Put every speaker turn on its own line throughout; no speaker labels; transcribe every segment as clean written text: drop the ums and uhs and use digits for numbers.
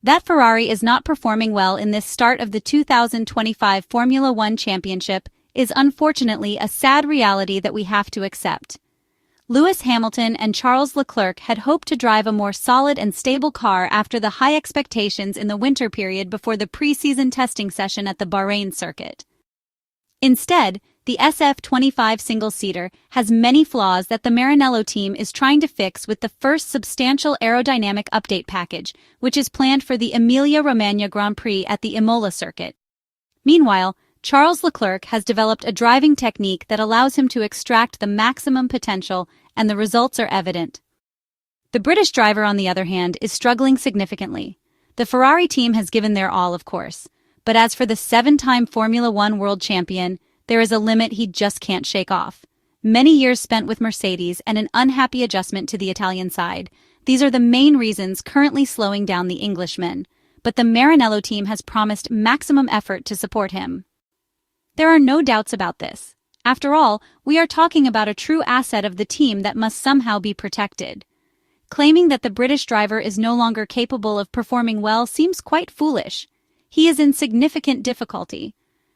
That Ferrari is not performing well in this start of the 2025 Formula One Championship is unfortunately a sad reality that we have to accept. Lewis Hamilton and Charles Leclerc had hoped to drive a more solid and stable car after the high expectations in the winter period before the pre-season testing session at the Bahrain circuit. Instead, the SF25 single-seater has many flaws that the Maranello team is trying to fix with the first substantial aerodynamic update package, which is planned for the Emilia Romagna Grand Prix at the Imola circuit. Meanwhile, Charles Leclerc has developed a driving technique that allows him to extract the maximum potential, and the results are evident. The British driver, on the other hand, is struggling significantly. The Ferrari team has given their all, of course, but as for the 7-time Formula One world champion, there is a limit he just can't shake off. Many years spent with Mercedes and an unhappy adjustment to the Italian side, these are the main reasons currently slowing down the Englishman, but the Maranello team has promised maximum effort to support him. There are no doubts about this. After all, we are talking about a true asset of the team that must somehow be protected. Claiming that the British driver is no longer capable of performing well seems quite foolish. He is in significant difficulty.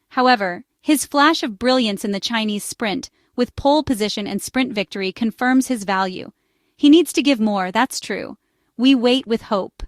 However, his flash of brilliance in the Chinese sprint, with pole position and sprint victory, confirms his value. He needs to give more, that's true. We wait with hope.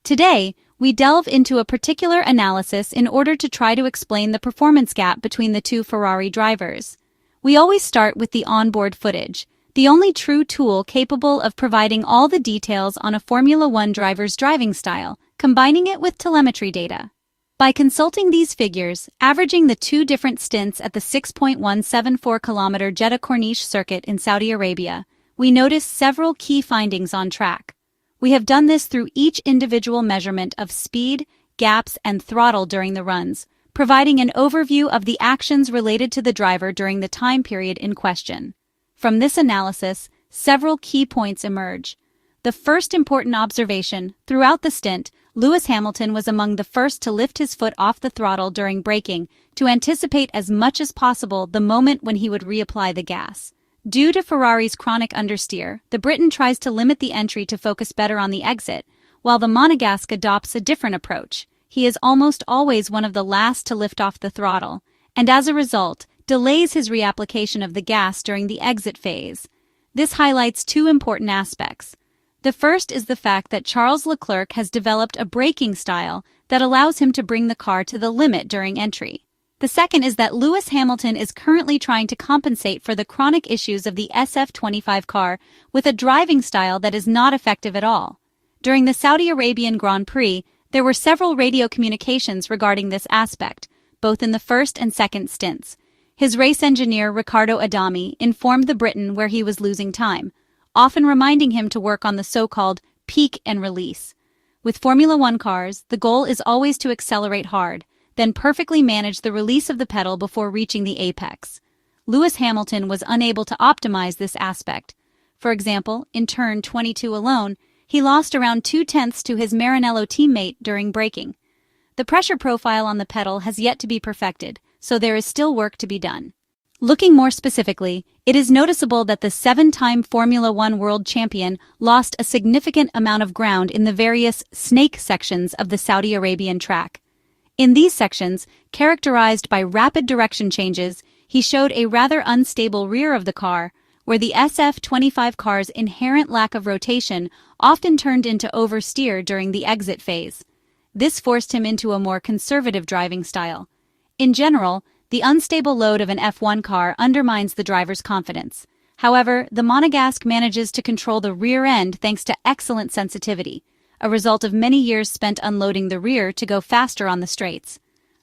Today, we delve into a particular analysis in order to try to explain the performance gap between the two Ferrari drivers. We always start with the onboard footage, the only true tool capable of providing all the details on a Formula One driver's driving style, combining it with telemetry data. By consulting these figures, averaging the two different stints at the 6.174-kilometer Jeddah Corniche circuit in Saudi Arabia, we notice several key findings on track. We have done this through each individual measurement of speed, gaps, and throttle during the runs, providing an overview of the actions related to the driver during the time period in question. From this analysis, several key points emerge. The first important observation: throughout the stint, Lewis Hamilton was among the first to lift his foot off the throttle during braking, to anticipate as much as possible the moment when he would reapply the gas. Due to Ferrari's chronic understeer, the Briton tries to limit the entry to focus better on the exit, while the Monegasque adopts a different approach. He is almost always one of the last to lift off the throttle, and as a result, delays his reapplication of the gas during the exit phase. This highlights two important aspects. The first is the fact that Charles Leclerc has developed a braking style that allows him to bring the car to the limit during entry. The second is that Lewis Hamilton is currently trying to compensate for the chronic issues of the SF25 car with a driving style that is not effective at all. During the Saudi Arabian Grand Prix, there were several radio communications regarding this aspect, both in the first and second stints. His race engineer Riccardo Adami informed the Briton where he was losing time, often reminding him to work on the so-called peak and release. With Formula One cars, the goal is always to accelerate hard, then perfectly manage the release of the pedal before reaching the apex. Lewis Hamilton was unable to optimize this aspect. For example, in turn 22 alone, he lost around 2/10 to his Maranello teammate during braking. The pressure profile on the pedal has yet to be perfected, so there is still work to be done. Looking more specifically, it is noticeable that the 7-time Formula One world champion lost a significant amount of ground in the various snake sections of the Saudi Arabian track. In these sections, characterized by rapid direction changes, he showed a rather unstable rear of the car, where the SF25 car's inherent lack of rotation often turned into oversteer during the exit phase. This forced him into a more conservative driving style. In general, the unstable load of an F1 car undermines the driver's confidence. However, the Monegasque manages to control the rear end thanks to excellent sensitivity, a result of many years spent unloading the rear to go faster on the straights.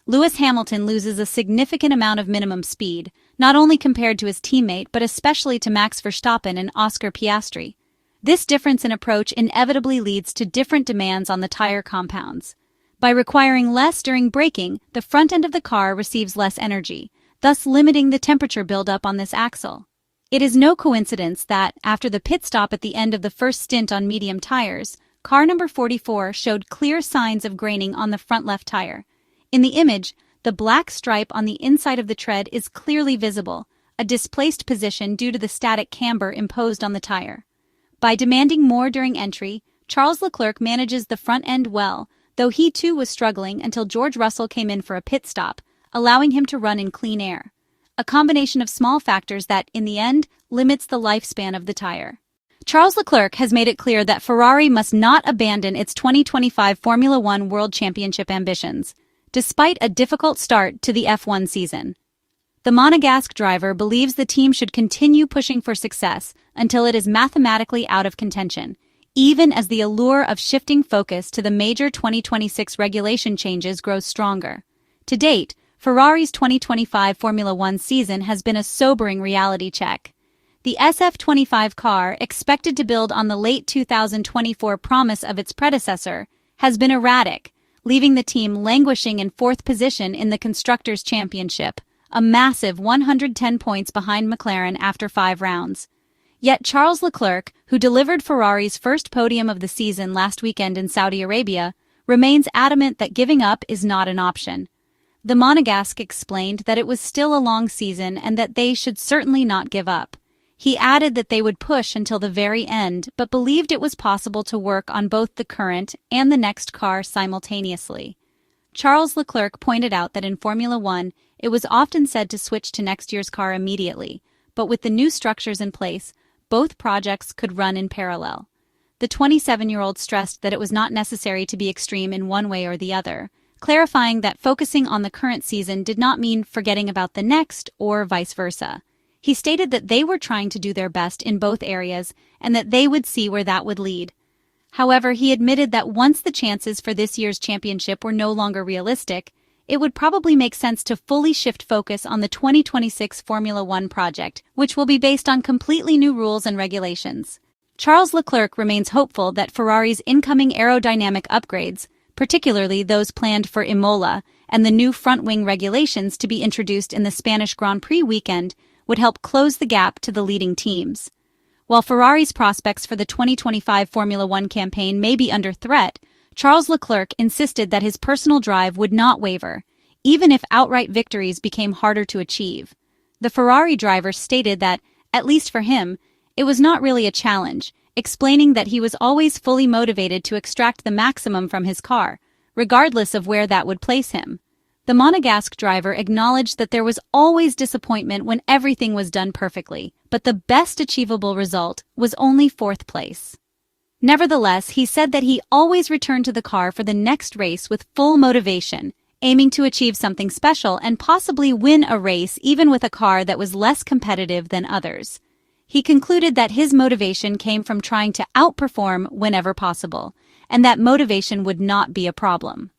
Lewis Hamilton loses a significant amount of minimum speed, not only compared to his teammate but especially to Max Verstappen and Oscar Piastri. This difference in approach inevitably leads to different demands on the tire compounds. By requiring less during braking, the front end of the car receives less energy, thus limiting the temperature buildup on this axle. It is no coincidence that, after the pit stop at the end of the first stint on medium tires, car number 44 showed clear signs of graining on the front left tire. In the image, the black stripe on the inside of the tread is clearly visible, a displaced position due to the static camber imposed on the tire. By demanding more during entry, Charles Leclerc manages the front end well, though he too was struggling until George Russell came in for a pit stop, allowing him to run in clean air. A combination of small factors that, in the end, limits the lifespan of the tire. Charles Leclerc has made it clear that Ferrari must not abandon its 2025 Formula One World Championship ambitions, despite a difficult start to the F1 season. The Monegasque driver believes the team should continue pushing for success until it is mathematically out of contention, even as the allure of shifting focus to the major 2026 regulation changes grows stronger. To date, Ferrari's 2025 Formula One season has been a sobering reality check. The SF25 car, expected to build on the late 2024 promise of its predecessor, has been erratic, leaving the team languishing in fourth position in the Constructors' Championship, a massive 110 points behind McLaren after 5 rounds. Yet Charles Leclerc, who delivered Ferrari's first podium of the season last weekend in Saudi Arabia, remains adamant that giving up is not an option. The Monegasque explained that it was still a long season and that they should certainly not give up. He added that they would push until the very end, but believed it was possible to work on both the current and the next car simultaneously. Charles Leclerc pointed out that in Formula One, it was often said to switch to next year's car immediately, but with the new structures in place, both projects could run in parallel. The 27-year-old stressed that it was not necessary to be extreme in one way or the other, clarifying that focusing on the current season did not mean forgetting about the next or vice versa. He stated that they were trying to do their best in both areas and that they would see where that would lead. However, he admitted that once the chances for this year's championship were no longer realistic, it would probably make sense to fully shift focus on the 2026 Formula One project, which will be based on completely new rules and regulations. Charles Leclerc remains hopeful that Ferrari's incoming aerodynamic upgrades, particularly those planned for Imola and the new front-wing regulations to be introduced in the Spanish Grand Prix weekend, would help close the gap to the leading teams. While Ferrari's prospects for the 2025 Formula One campaign may be under threat, Charles Leclerc insisted that his personal drive would not waver, even if outright victories became harder to achieve. The Ferrari driver stated that, at least for him, it was not really a challenge, explaining that he was always fully motivated to extract the maximum from his car, regardless of where that would place him. The Monegasque driver acknowledged that there was always disappointment when everything was done perfectly, but the best achievable result was only 4th place. Nevertheless, he said that he always returned to the car for the next race with full motivation, aiming to achieve something special and possibly win a race even with a car that was less competitive than others. He concluded that his motivation came from trying to outperform whenever possible, and that motivation would not be a problem.